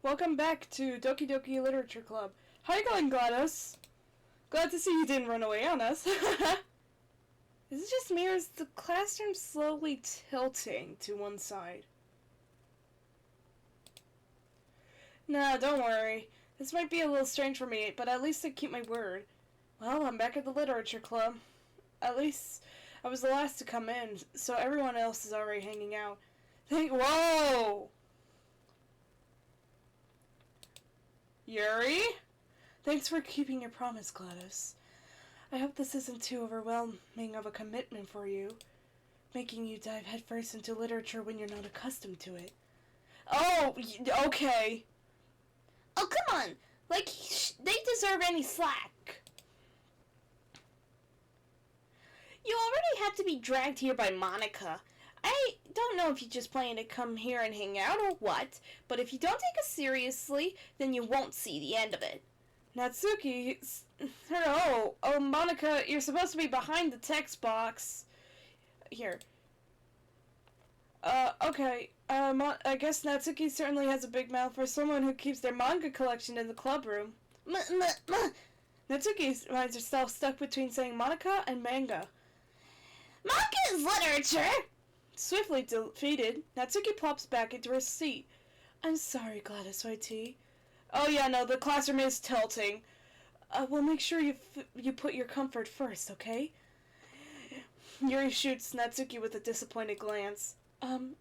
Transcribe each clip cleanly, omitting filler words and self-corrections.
Welcome back to Doki Doki Literature Club. How you going, Gladys? Glad to see you didn't run away on us. Is it just me, or is the classroom slowly tilting to one side? Nah, don't worry. This might be a little strange for me, but at least I keep my word. Well, I'm back at the Literature Club. At least I was the last to come in, so everyone else is already hanging out. Whoa! Yuri? Thanks for keeping your promise, Gladys. I hope this isn't too overwhelming of a commitment for you, making you dive headfirst into literature when you're not accustomed to it. Oh, okay. Oh, come on! Like, they deserve any slack. You already had to be dragged here by Monika. I don't know if you're just planning to come here and hang out or what, but if you don't take us seriously, then you won't see the end of it. Natsuki, Monika, you're supposed to be behind the text box. Here. Okay. I guess Natsuki certainly has a big mouth for someone who keeps their manga collection in the club room. Natsuki finds herself stuck between saying Monika and manga. Manga is literature! Swiftly defeated, Natsuki plops back into her seat. I'm sorry, Gladys YT. Oh yeah, no, the classroom is tilting. We'll make sure you put your comfort first, okay? Yuri shoots Natsuki with a disappointed glance.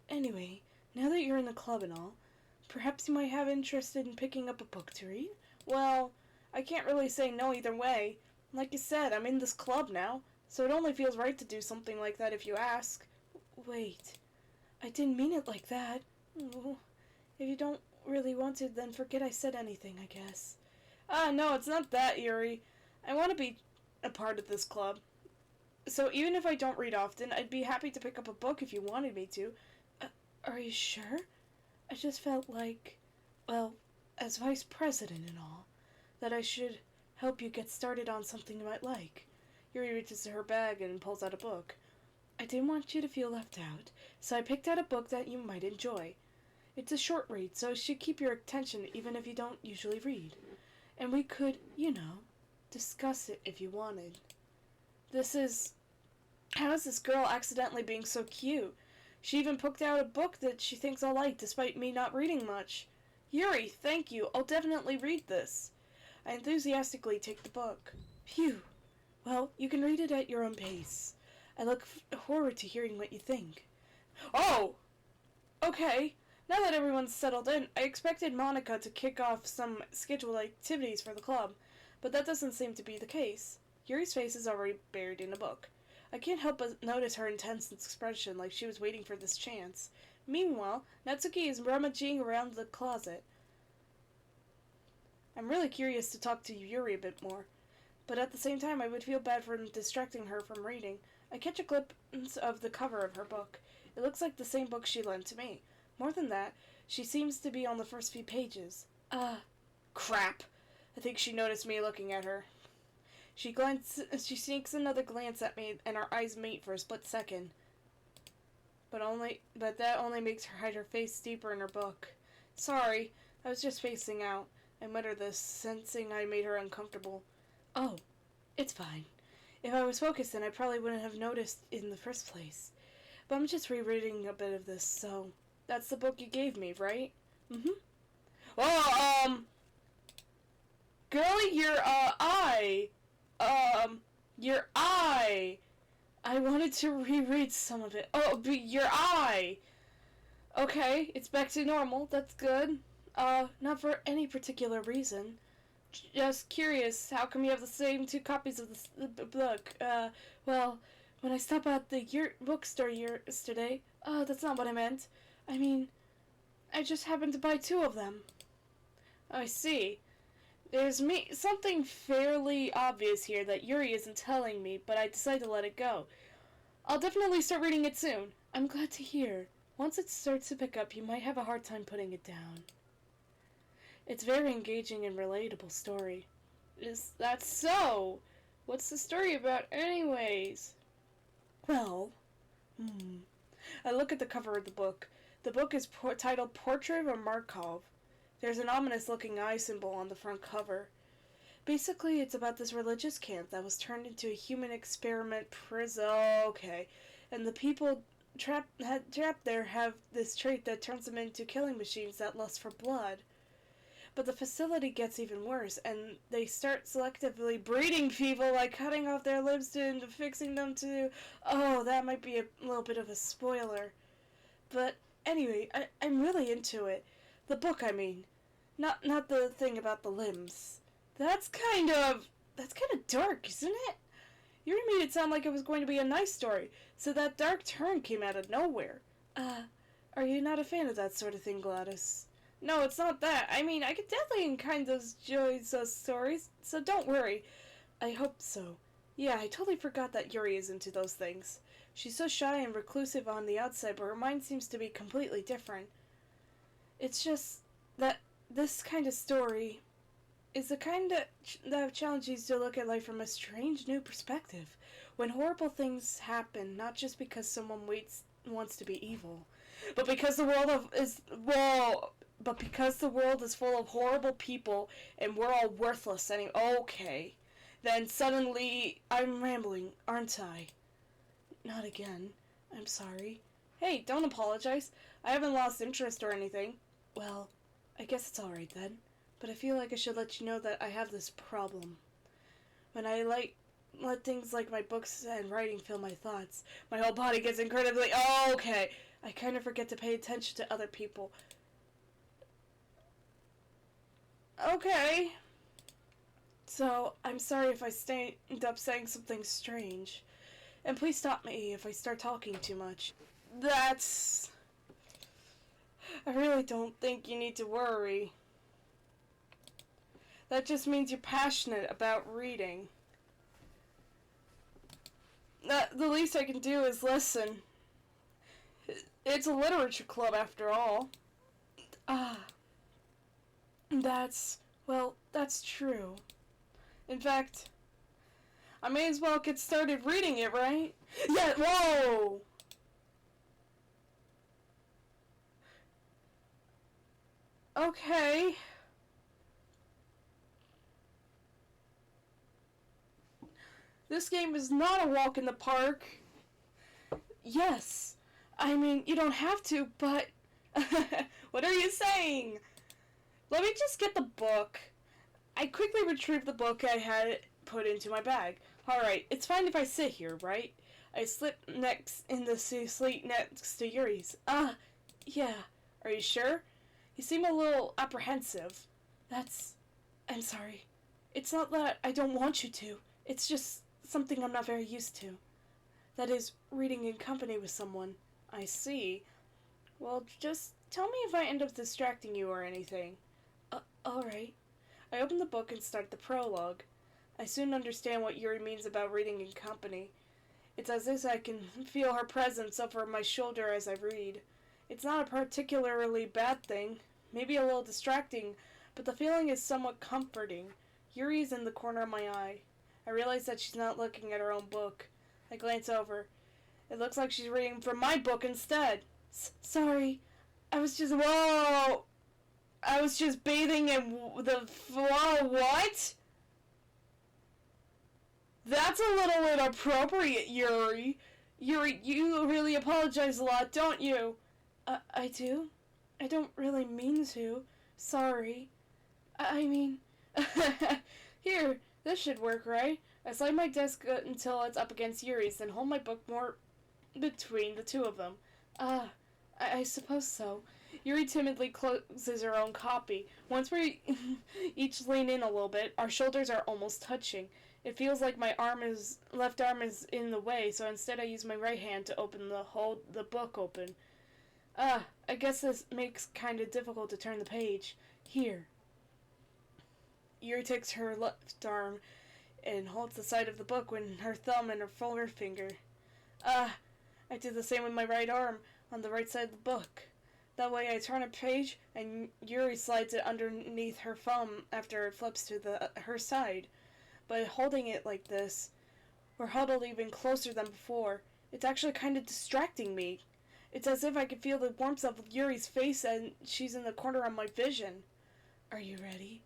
Anyway, now that you're in the club and all, perhaps you might have interest in picking up a book to read? Well, I can't really say no either way. Like you said, I'm in this club now, so it only feels right to do something like that if you ask. Wait, I didn't mean it like that. Oh, if you don't really want to, then forget I said anything, I guess. No, it's not that, Yuri. I want to be a part of this club. So even if I don't read often, I'd be happy to pick up a book if you wanted me to. Are you sure? I just felt like, well, as vice president and all, that I should help you get started on something you might like. Yuri reaches to her bag and pulls out a book. I didn't want you to feel left out, so I picked out a book that you might enjoy. It's a short read, so it should keep your attention even if you don't usually read. And we could, discuss it if you wanted. How is this girl accidentally being so cute? She even picked out a book that she thinks I'll like despite me not reading much. Yuri, thank you. I'll definitely read this. I enthusiastically take the book. Phew. Well, you can read it at your own pace. I look forward to hearing what you think. Oh! Okay. Now that everyone's settled in, I expected Monika to kick off some scheduled activities for the club, but that doesn't seem to be the case. Yuri's face is already buried in a book. I can't help but notice her intense expression, like she was waiting for this chance. Meanwhile, Natsuki is rummaging around the closet. I'm really curious to talk to Yuri a bit more, but at the same time I would feel bad for distracting her from reading. I catch a glimpse of the cover of her book. It looks like the same book she lent to me. More than that, she seems to be on the first few pages. Crap. I think she noticed me looking at her. She sneaks another glance at me, and our eyes meet for a split second. But that only makes her hide her face deeper in her book. Sorry, I was just facing out. I muttered this, sensing I made her uncomfortable. Oh, it's fine. If I was focused, then I probably wouldn't have noticed in the first place. But I'm just rereading a bit of this, so... That's the book you gave me, right? Mm-hmm. Oh, girlie, your eye. Your eye. I wanted to reread some of it. Oh, your eye. Okay, it's back to normal. That's good. Not for any particular reason. Just curious, how come you have the same 2 copies of the book? Well, when I stopped at the bookstore yesterday... that's not what I meant. I mean, I just happened to buy 2 of them. I see. There's something fairly obvious here that Yuri isn't telling me, but I decided to let it go. I'll definitely start reading it soon. I'm glad to hear. Once it starts to pick up, you might have a hard time putting it down. It's a very engaging and relatable story. Is that so? What's the story about anyways? Well, I look at the cover of the book. The book is titled Portrait of Markov. There's an ominous-looking eye symbol on the front cover. Basically, it's about this religious camp that was turned into a human experiment prison. Okay. And the people trapped there have this trait that turns them into killing machines that lust for blood. But the facility gets even worse, and they start selectively breeding people, like cutting off their limbs and fixing them to... Oh, that might be a little bit of a spoiler. But anyway, I'm really into it. The book, I mean. Not the thing about the limbs. That's kind of dark, isn't it? You made it sound like it was going to be a nice story, so that dark turn came out of nowhere. Are you not a fan of that sort of thing, Gladys? No, it's not that. I mean, I could definitely kind of enjoy those stories, so don't worry. I hope so. Yeah, I totally forgot that Yuri is into those things. She's so shy and reclusive on the outside, but her mind seems to be completely different. It's just that this kind of story is the kind that challenges you to look at life from a strange new perspective. When horrible things happen, not just because someone wants to be evil, but because the world is full of horrible people and we're all worthless anyway. Okay. Then suddenly I'm rambling, aren't I? Not again. I'm sorry. Hey, don't apologize. I haven't lost interest or anything. Well, I guess it's alright then. But I feel like I should let you know that I have this problem. When I let things like my books and writing fill my thoughts, my whole body gets incredibly... Oh, okay. I kind of forget to pay attention to other people. Okay. So, I'm sorry if I end up saying something strange. And please stop me if I start talking too much. I really don't think you need to worry. That just means you're passionate about reading. The least I can do is listen. It's a literature club after all. That's true. In fact, I may as well get started reading it, right? Yeah, whoa! Okay. This game is not a walk in the park. Yes. I mean, you don't have to, but... What are you saying? Let me just get the book. I quickly retrieved the book I had put into my bag. Alright, it's fine if I sit here, right? I slip in the seat next to Yuri's. Yeah. Are you sure? You seem a little apprehensive. I'm sorry. It's not that I don't want you to. It's just something I'm not very used to. That is, reading in company with someone. I see. Well, just tell me if I end up distracting you or anything. Alright. I open the book and start the prologue. I soon understand what Yuri means about reading in company. It's as if I can feel her presence over my shoulder as I read. It's not a particularly bad thing, maybe a little distracting, but the feeling is somewhat comforting. Yuri is in the corner of my eye. I realize that she's not looking at her own book. I glance over. It looks like she's reading from my book instead. Sorry. I was just bathing in the... Whoa, what? That's a little inappropriate, Yuri. Yuri, you really apologize a lot, don't you? I do? I don't really mean to. Sorry. I mean... Here, this should work, right? I slide my desk until it's up against Yuri's, then hold my book more between the two of them. I suppose so. Yuri timidly closes her own copy. Once we each lean in a little bit, our shoulders are almost touching. It feels like my left arm is in the way, so instead I use my right hand to hold the book open. I guess this makes kind of difficult to turn the page. Here. Yuri takes her left arm and holds the side of the book with her thumb and her forefinger. I do the same with my right arm on the right side of the book. That way I turn a page and Yuri slides it underneath her thumb after it flips to her side. But holding it like this, we're huddled even closer than before. It's actually kind of distracting me. It's as if I could feel the warmth of Yuri's face and she's in the corner of my vision. Are you ready?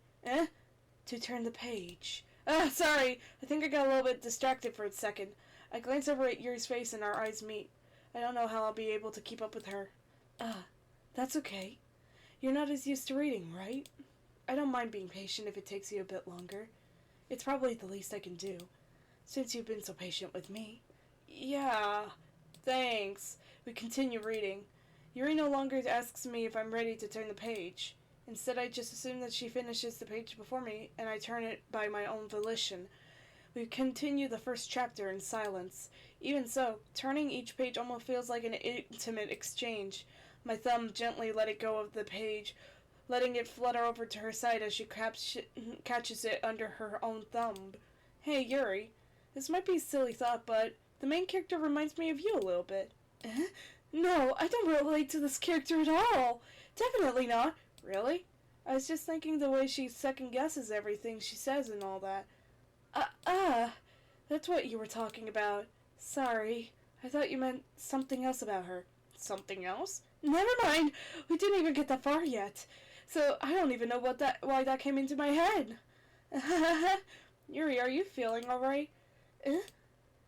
To turn the page. Sorry. I think I got a little bit distracted for a second. I glance over at Yuri's face and our eyes meet. I don't know how I'll be able to keep up with her. That's okay. You're not as used to reading, right? I don't mind being patient if it takes you a bit longer. It's probably the least I can do, since you've been so patient with me. Yeah, thanks. We continue reading. Yuri no longer asks me if I'm ready to turn the page. Instead, I just assume that she finishes the page before me, and I turn it by my own volition. We continue the first chapter in silence. Even so, turning each page almost feels like an intimate exchange. My thumb gently let it go of the page, letting it flutter over to her side as she catches it under her own thumb. Hey, Yuri. This might be a silly thought, but the main character reminds me of you a little bit. No, I don't relate to this character at all. Definitely not. Really? I was just thinking the way she second-guesses everything she says and all that. That's what you were talking about. Sorry. I thought you meant something else about her. Something else? Never mind. We didn't even get that far yet. So I don't even know why that came into my head. Yuri, are you feeling alright?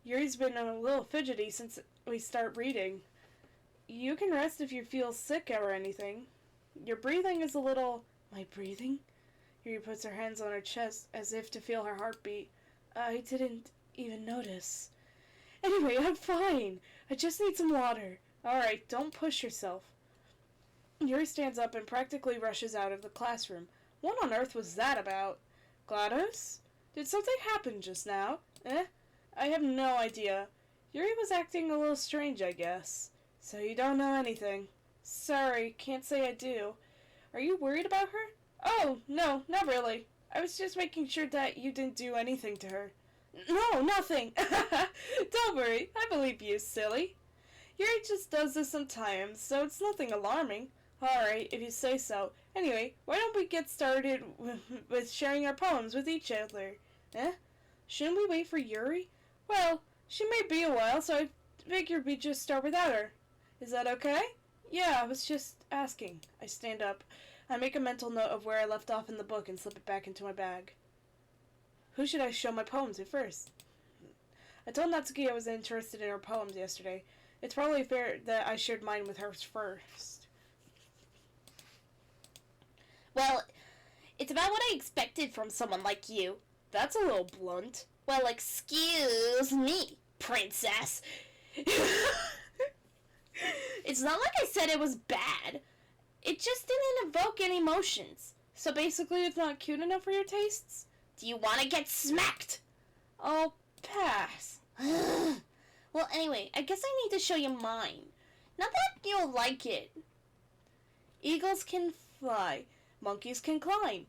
Yuri's been a little fidgety since we start reading. You can rest if you feel sick or anything. Your breathing is a little... My breathing? Yuri puts her hands on her chest as if to feel her heartbeat. I didn't even notice. Anyway, I'm fine. I just need some water. Alright, don't push yourself. Yuri stands up and practically rushes out of the classroom. What on earth was that about? GLaDOS? Did something happen just now? I have no idea. Yuri was acting a little strange, I guess. So you don't know anything. Sorry, can't say I do. Are you worried about her? Oh, no, not really. I was just making sure that you didn't do anything to her. No, nothing. Don't worry, I believe you, silly. Yuri just does this sometimes, so it's nothing alarming. Alright, if you say so. Anyway, why don't we get started with sharing our poems with each other? Shouldn't we wait for Yuri? Well, she may be a while, so I figured we'd just start without her. Is that okay? Yeah, I was just asking. I stand up. I make a mental note of where I left off in the book and slip it back into my bag. Who should I show my poems to first? I told Natsuki I was interested in her poems yesterday. It's probably fair that I shared mine with her first. Well, it's about what I expected from someone like you. That's a little blunt. Well, excuse me, princess. It's not like I said it was bad. It just didn't evoke any emotions. So basically it's not cute enough for your tastes? Do you want to get smacked? I'll pass. Well, anyway, I guess I need to show you mine. Not that you'll like it. Eagles can fly. Monkeys can climb.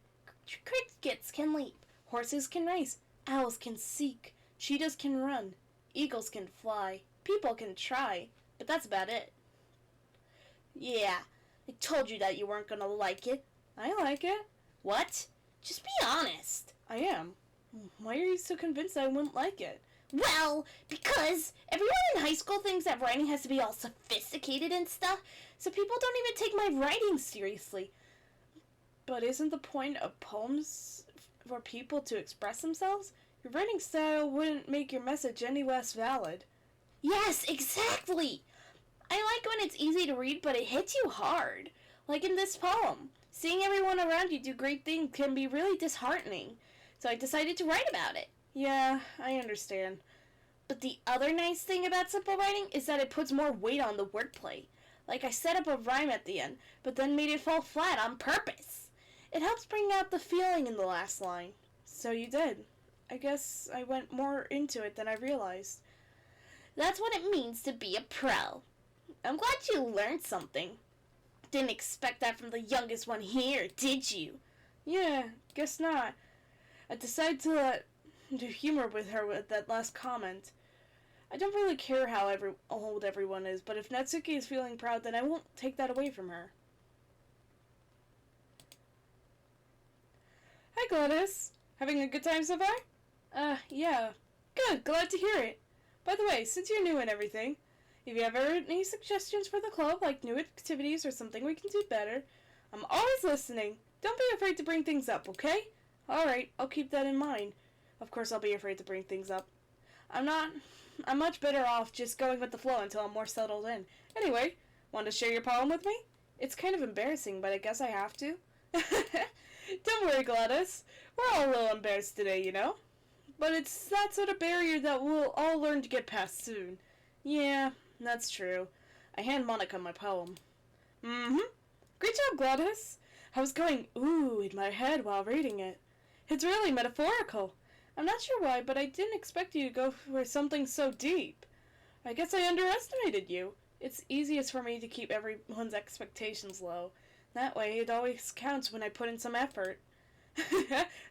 Crickets can leap. Horses can race. Owls can seek. Cheetahs can run. Eagles can fly. People can try. But that's about it. Yeah, I told you that you weren't gonna like it. I like it. What? Just be honest. I am. Why are you so convinced I wouldn't like it? Well, because everyone in high school thinks that writing has to be all sophisticated and stuff, so people don't even take my writing seriously. But isn't the point of poems for people to express themselves? Your writing style wouldn't make your message any less valid. Yes, exactly! I like when it's easy to read, but it hits you hard. Like in this poem. Seeing everyone around you do great things can be really disheartening. So I decided to write about it. Yeah, I understand. But the other nice thing about simple writing is that it puts more weight on the wordplay. Like I set up a rhyme at the end, but then made it fall flat on purpose. It helps bring out the feeling in the last line. So you did. I guess I went more into it than I realized. That's what it means to be a pro. I'm glad you learned something. Didn't expect that from the youngest one here, did you? Yeah, guess not. I decided to do humor with her with that last comment. I don't really care how old everyone is, but if Natsuki is feeling proud, then I won't take that away from her. Hi, GLaDOS. Having a good time so far? Yeah. Good, glad to hear it. By the way, since you're new and everything, if you have any suggestions for the club, like new activities or something we can do better, I'm always listening. Don't be afraid to bring things up, okay? Alright, I'll keep that in mind. Of course I'll be afraid to bring things up. I'm much better off just going with the flow until I'm more settled in. Anyway, want to share your poem with me? It's kind of embarrassing, but I guess I have to. Don't worry, Gladys. We're all a little embarrassed today, you know? But it's that sort of barrier that we'll all learn to get past soon. Yeah, that's true. I hand Monika my poem. Mm-hmm. Great job, Gladys. I was going ooh in my head while reading it. It's really metaphorical. I'm not sure why, but I didn't expect you to go for something so deep. I guess I underestimated you. It's easiest for me to keep everyone's expectations low. That way, it always counts when I put in some effort.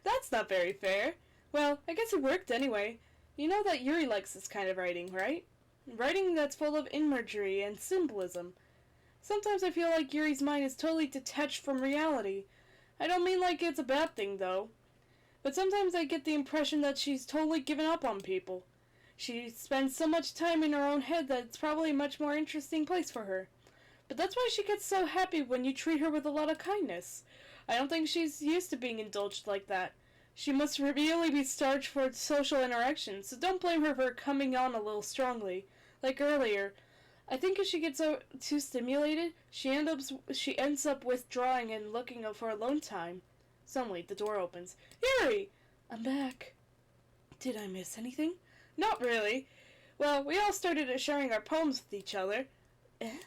That's not very fair. Well, I guess it worked anyway. You know that Yuri likes this kind of writing, right? Writing that's full of imagery and symbolism. Sometimes I feel like Yuri's mind is totally detached from reality. I don't mean like it's a bad thing, though. But sometimes I get the impression that she's totally given up on people. She spends so much time in her own head that it's probably a much more interesting place for her. But that's why she gets so happy when you treat her with a lot of kindness. I don't think she's used to being indulged like that. She must really be starved for social interaction, so don't blame her for coming on a little strongly. Like earlier, I think if she gets too stimulated, she ends up withdrawing and looking for alone time. Suddenly, the door opens. Yuri! I'm back. Did I miss anything? Not really. Well, we all started sharing our poems with each other. Eh?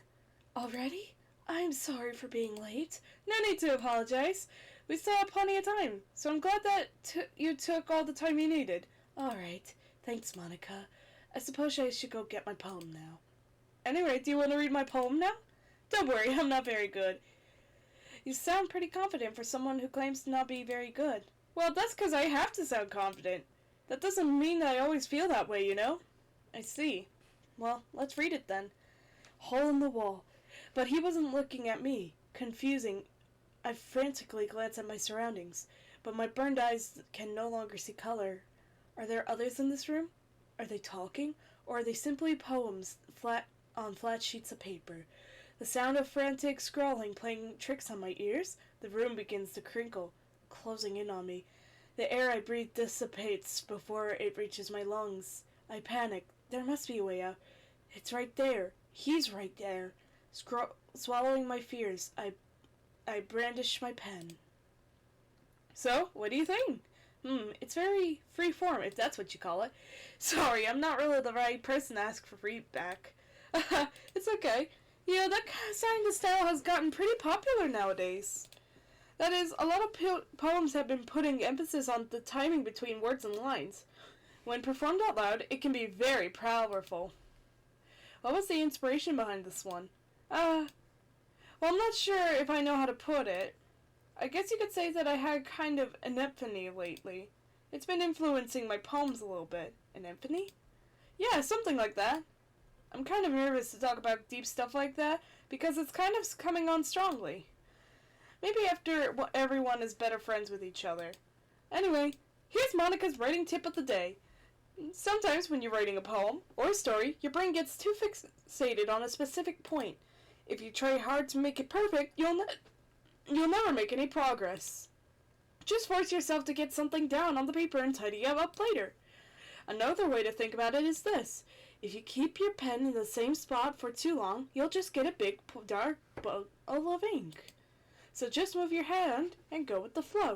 Already? I'm sorry for being late. No need to apologize. We still have plenty of time, so I'm glad that you took all the time you needed. Alright. Thanks, Monika. I suppose I should go get my poem now. Anyway, do you want to read my poem now? Don't worry, I'm not very good. You sound pretty confident for someone who claims to not be very good. Well, that's because I have to sound confident. That doesn't mean that I always feel that way, you know? I see. Well, let's read it then. Hole in the wall. But he wasn't looking at me. Confusing. I frantically glance at my surroundings, but my burned eyes can no longer see color. Are there others in this room? Are they talking? Or are they simply poems on flat sheets of paper? The sound of frantic scrawling playing tricks on my ears. The room begins to crinkle, closing in on me. The air I breathe dissipates before it reaches my lungs. I panic. There must be a way out. It's right there. He's right there. Swallowing my fears, I brandish my pen. So, what do you think? It's very free form, if that's what you call it. Sorry, I'm not really the right person to ask for feedback. It's okay. You know, that kind of style has gotten pretty popular nowadays. That is, a lot of poems have been putting emphasis on the timing between words and lines. When performed out loud, it can be very powerful. What was the inspiration behind this one? Well, I'm not sure if I know how to put it. I guess you could say that I had kind of an epiphany lately. It's been influencing my poems a little bit. An epiphany? Yeah, something like that. I'm kind of nervous to talk about deep stuff like that because it's kind of coming on strongly. Maybe after everyone is better friends with each other. Anyway, here's Monika's writing tip of the day. Sometimes when you're writing a poem or a story, your brain gets too fixated on a specific point. If you try hard to make it perfect, you'll never make any progress. Just force yourself to get something down on the paper and tidy it up later. Another way to think about it is this. If you keep your pen in the same spot for too long, you'll just get a big dark ball of ink. So just move your hand and go with the flow.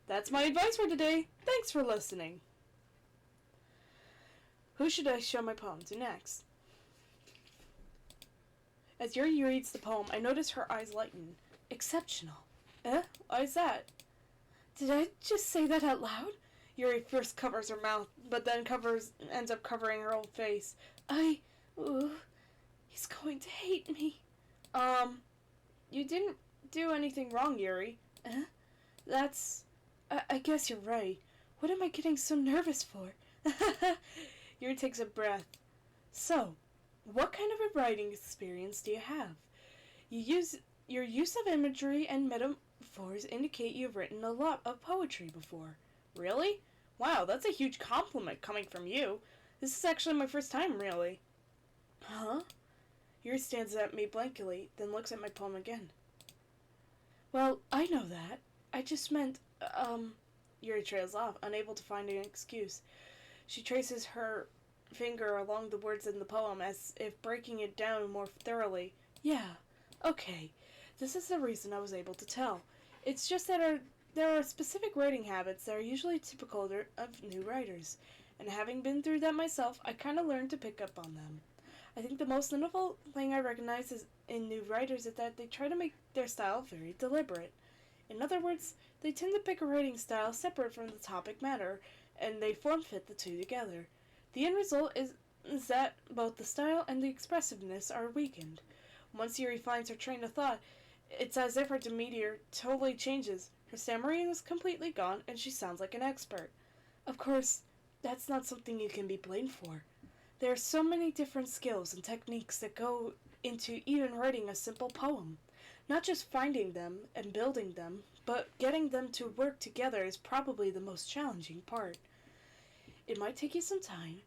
That's my advice for today. Thanks for listening. Who should I show my poem to next? As Yuri reads the poem, I notice her eyes lighten. Exceptional. Why is that? Did I just say that out loud? Yuri first covers her mouth, but then ends up covering her whole face. He's going to hate me. You didn't do anything wrong, Yuri. I guess you're right. What am I getting so nervous for? Yuri takes a breath. So, what kind of a writing experience do you have? Your use of imagery and metaphors indicate you've written a lot of poetry before. Really? Wow, that's a huge compliment coming from you. This is actually my first time, really. Huh? Yuri stands at me blankly, then looks at my poem again. Well, I know that. I just meant, Yuri trails off, unable to find an excuse. She traces her finger along the words in the poem as if breaking it down more thoroughly. Yeah, okay. This is the reason I was able to tell. It's just that there are specific writing habits that are usually typical of new writers, and having been through that myself, I kind of learned to pick up on them. I think the most notable thing I recognize in new writers is that they try to make their style very deliberate. In other words, they tend to pick a writing style separate from the topic matter, and they form fit the two together. The end result is that both the style and the expressiveness are weakened. Once Yuri finds her train of thought, it's as if her demeanor totally changes. Her stammering is completely gone, and she sounds like an expert. Of course, that's not something you can be blamed for. There are so many different skills and techniques that go into even writing a simple poem. Not just finding them and building them, but getting them to work together is probably the most challenging part. It might take you some time,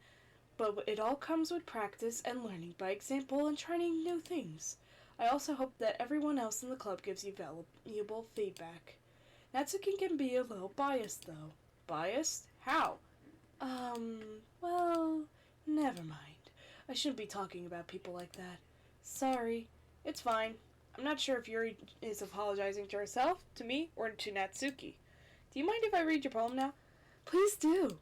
but it all comes with practice and learning by example and trying new things. I also hope that everyone else in the club gives you valuable feedback. Natsuki can be a little biased, though. Biased? How? Well, never mind. I shouldn't be talking about people like that. Sorry. It's fine. I'm not sure if Yuri is apologizing to herself, to me, or to Natsuki. Do you mind if I read your poem now? Please do.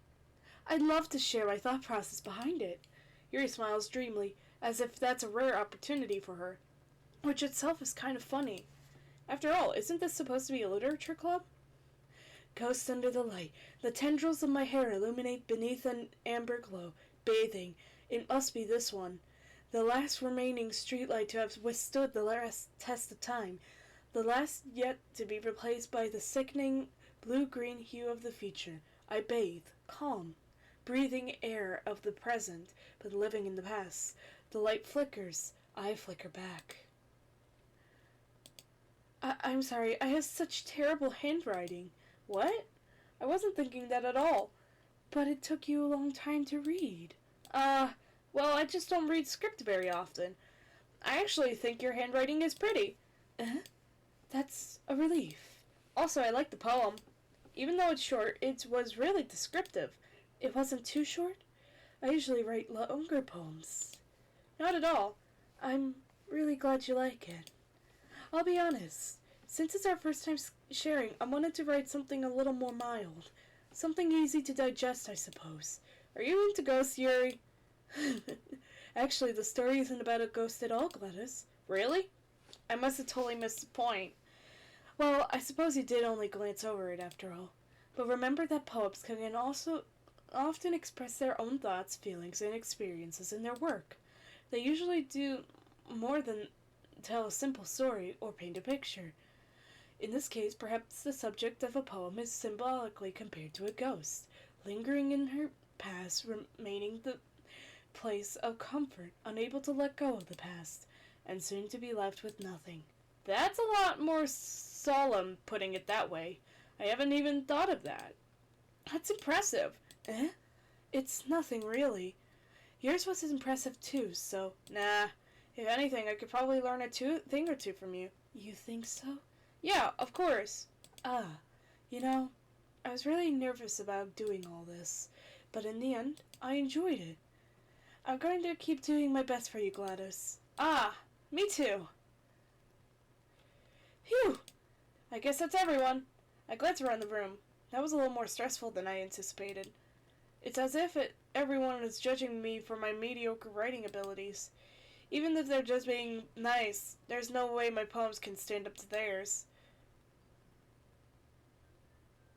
I'd love to share my thought process behind it. Yuri smiles dreamily, as if that's a rare opportunity for her, which itself is kind of funny. After all, isn't this supposed to be a literature club? Ghost under the light. The tendrils of my hair illuminate beneath an amber glow. Bathing. It must be this one. The last remaining streetlight to have withstood the last test of time. The last yet to be replaced by the sickening blue-green hue of the future. I bathe, calm, breathing air of the present, but living in the past. The light flickers. I flicker back. I'm sorry, I have such terrible handwriting. What? I wasn't thinking that at all. But it took you a long time to read. Well, I just don't read script very often. I actually think your handwriting is pretty. That's a relief. Also, I like the poem. Even though it's short, it was really descriptive. It wasn't too short? I usually write longer poems. Not at all. I'm really glad you like it. I'll be honest. Since it's our first time sharing, I wanted to write something a little more mild. Something easy to digest, I suppose. Are you into ghosts, Yuri? Actually, the story isn't about a ghost at all, Gladys. Really? I must have totally missed the point. Well, I suppose you did only glance over it after all. But remember that poets can also often express their own thoughts, feelings, and experiences in their work. They usually do more than tell a simple story or paint a picture. In this case, perhaps the subject of a poem is symbolically compared to a ghost, lingering in her past, remaining the place of comfort, unable to let go of the past, and soon to be left with nothing. That's a lot more solemn, putting it that way. I haven't even thought of that. That's impressive. It's nothing, really. Yours was impressive, too, so, nah. If anything, I could probably learn a thing or two from you. You think so? Yeah, of course. You know, I was really nervous about doing all this, but in the end, I enjoyed it. I'm going to keep doing my best for you, Gladys. Me too. Phew! I guess that's everyone. I glanced around the room. That was a little more stressful than I anticipated. It's as if everyone is judging me for my mediocre writing abilities. Even if they're just being nice, there's no way my poems can stand up to theirs.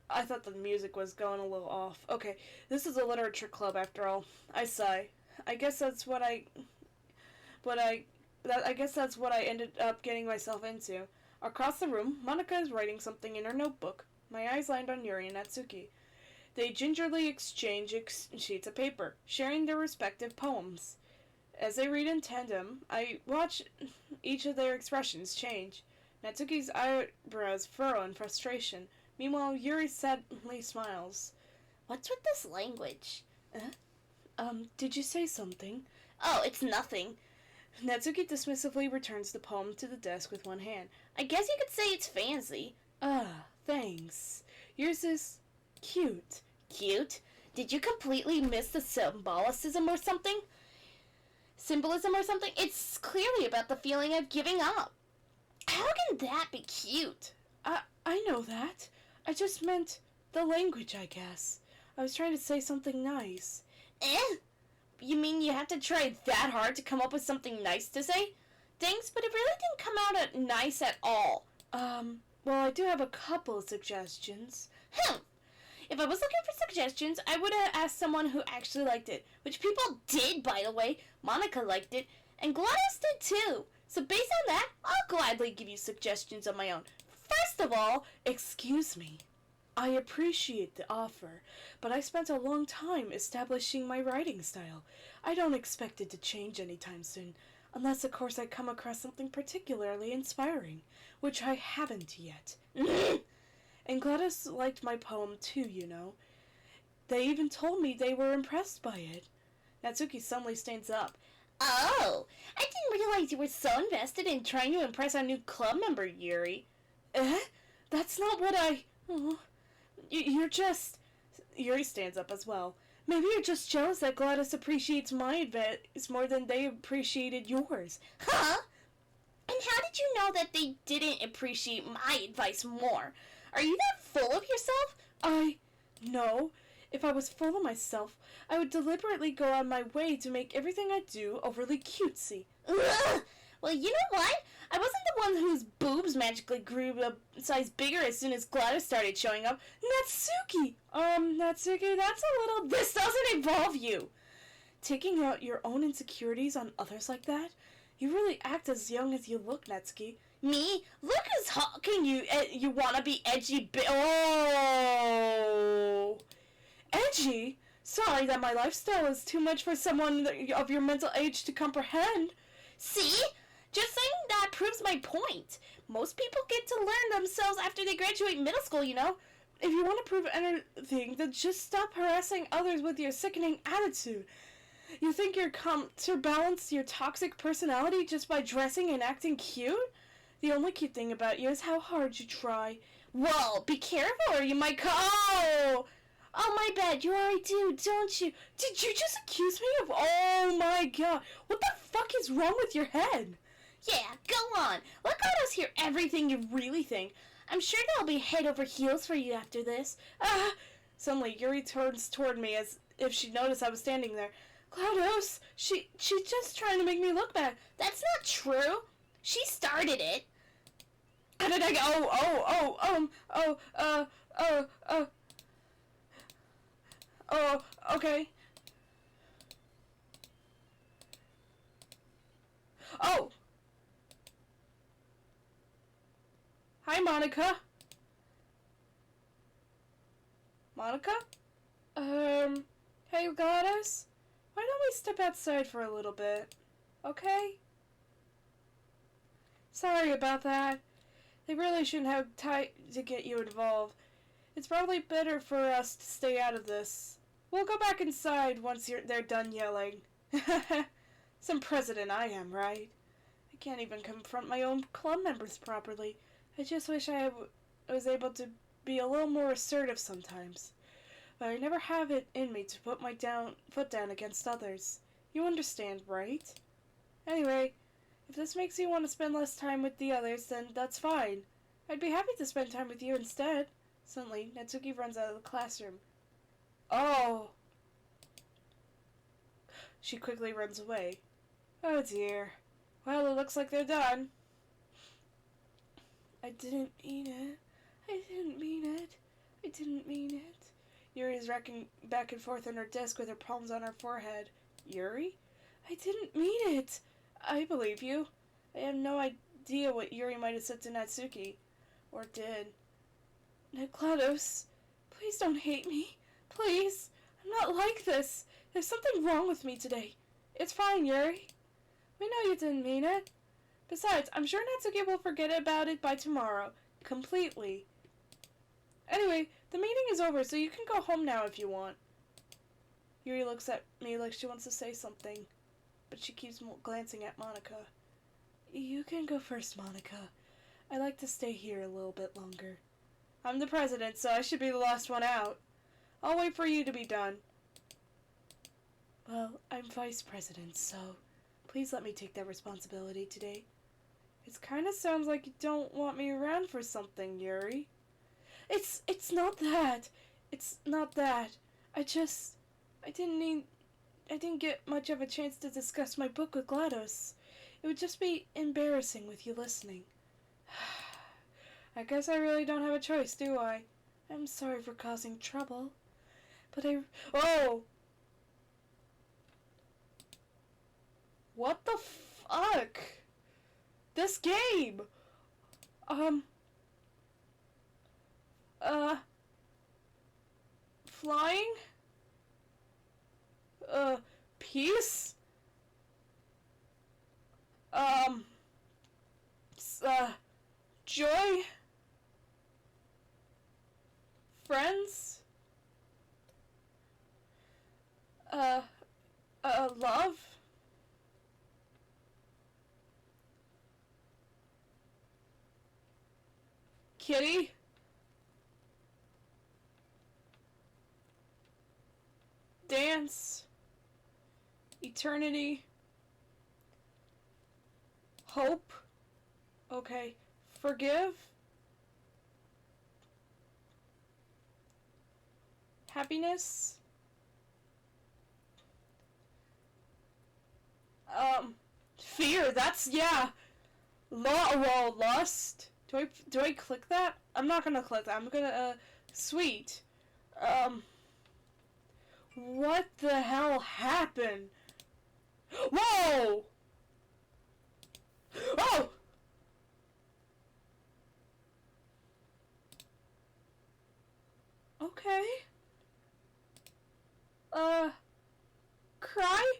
I thought the music was going a little off. Okay, this is a literature club after all. I sigh. I guess that's what I ended up getting myself into. Across the room, Monika is writing something in her notebook. My eyes landed on Yuri and Natsuki. They gingerly exchange sheets of paper, sharing their respective poems. As they read in tandem, I watch each of their expressions change. Natsuki's eyebrows furrow in frustration. Meanwhile, Yuri sadly smiles. What's with this language? Did you say something? Oh, it's nothing. Natsuki dismissively returns the poem to the desk with one hand. I guess you could say it's fancy. thanks. Yours is cute. Cute? Did you completely miss the symbolism or something? Symbolism or something? It's clearly about the feeling of giving up. How can that be cute? I know that. I just meant the language, I guess. I was trying to say something nice. You mean you had to try that hard to come up with something nice to say? Thanks, but it really didn't come out nice at all. Well, I do have a couple of suggestions. If I was looking for suggestions, I would have asked someone who actually liked it. Which people did, by the way. Monika liked it, and Gladys did too. So based on that, I'll gladly give you suggestions of my own. First of all, excuse me. I appreciate the offer, but I spent a long time establishing my writing style. I don't expect it to change anytime soon, unless of course I come across something particularly inspiring, which I haven't yet. And Gladys liked my poem too, you know. They even told me they were impressed by it. Natsuki suddenly stands up. Oh, I didn't realize you were so invested in trying to impress our new club member, Yuri. That's not what I... Oh, you're just... Yuri stands up as well. Maybe you're just jealous that Gladys appreciates my advice more than they appreciated yours. Huh? And how did you know that they didn't appreciate my advice more? Are you that full of yourself? No. If I was full of myself, I would deliberately go on my way to make everything I do overly cutesy. Ugh. Well, you know what? I wasn't the one whose boobs magically grew a size bigger as soon as Gladys started showing up. Natsuki! Natsuki, that's a little... This doesn't involve you! Taking out your own insecurities on others like that? You really act as young as you look, Natsuki. Me? Look who's talking, you wanna be edgy Edgy? Sorry that my lifestyle is too much for someone of your mental age to comprehend. See? Just saying that proves my point. Most people get to learn themselves after they graduate middle school, you know? If you want to prove anything, then just stop harassing others with your sickening attitude. You think you're counterbalance your toxic personality just by dressing and acting cute? The only cute thing about you is how hard you try. Whoa, be careful or you might Oh, my bad, you already do, don't you? Did you just accuse me of... Oh my god, what the fuck is wrong with your head? Yeah, go on. Let us hear everything you really think. I'm sure there'll be head over heels for you after this. Suddenly, Yuri turns toward me as if she noticed I was standing there. GLaDOS, she's just trying to make me look bad. That's not true. She started it. How did I go? Oh, okay. Oh! Hi, Monika. Monika? Hey, GLaDOS? Why don't we step outside for a little bit? Okay? Sorry about that. They really shouldn't have time to get you involved. It's probably better for us to stay out of this. We'll go back inside once they're done yelling. Some president I am, right? I can't even confront my own club members properly. I just wish I was able to be a little more assertive sometimes. But I never have it in me to put my foot down against others. You understand, right? Anyway, if this makes you want to spend less time with the others, then that's fine. I'd be happy to spend time with you instead. Suddenly, Natsuki runs out of the classroom. Oh! She quickly runs away. Oh dear. Well, it looks like they're done. I didn't mean it. I didn't mean it. I didn't mean it. Yuri is rocking back and forth on her desk with her palms on her forehead. Yuri? I didn't mean it. I believe you. I have no idea what Yuri might have said to Natsuki. Or did. GLaDOS, please don't hate me. Please. I'm not like this. There's something wrong with me today. It's fine, Yuri. We know you didn't mean it. Besides, I'm sure Natsuki will forget about it by tomorrow. Completely. Anyway, the meeting is over, so you can go home now if you want. Yuri looks at me like she wants to say something, but she keeps glancing at Monika. You can go first, Monika. I'd like to stay here a little bit longer. I'm the president, so I should be the last one out. I'll wait for you to be done. Well, I'm vice president, so please let me take that responsibility today. It kind of sounds like you don't want me around for something, Yuri. It's not that. It's not that. I didn't get much of a chance to discuss my book with GLaDOS. It would just be embarrassing with you listening. I guess I really don't have a choice, do I? I'm sorry for causing trouble. But Oh! What the fuck? This game! Flying? Peace? Joy? Friends? Love? Kitty? Dance? Eternity? Hope? Okay. Forgive? Happiness? Fear, that's, yeah. Well, lust? Do I click that? I'm not gonna click that. I'm gonna, sweet. What the hell happened? Whoa! Oh! Okay. Cry?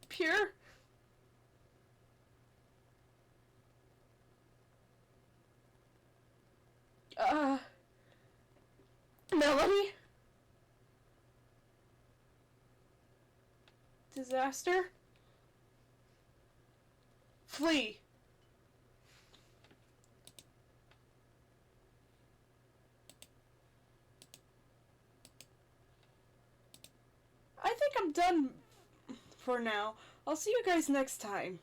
Pure? Melody? Disaster? Flee. I think I'm done for now. I'll see you guys next time.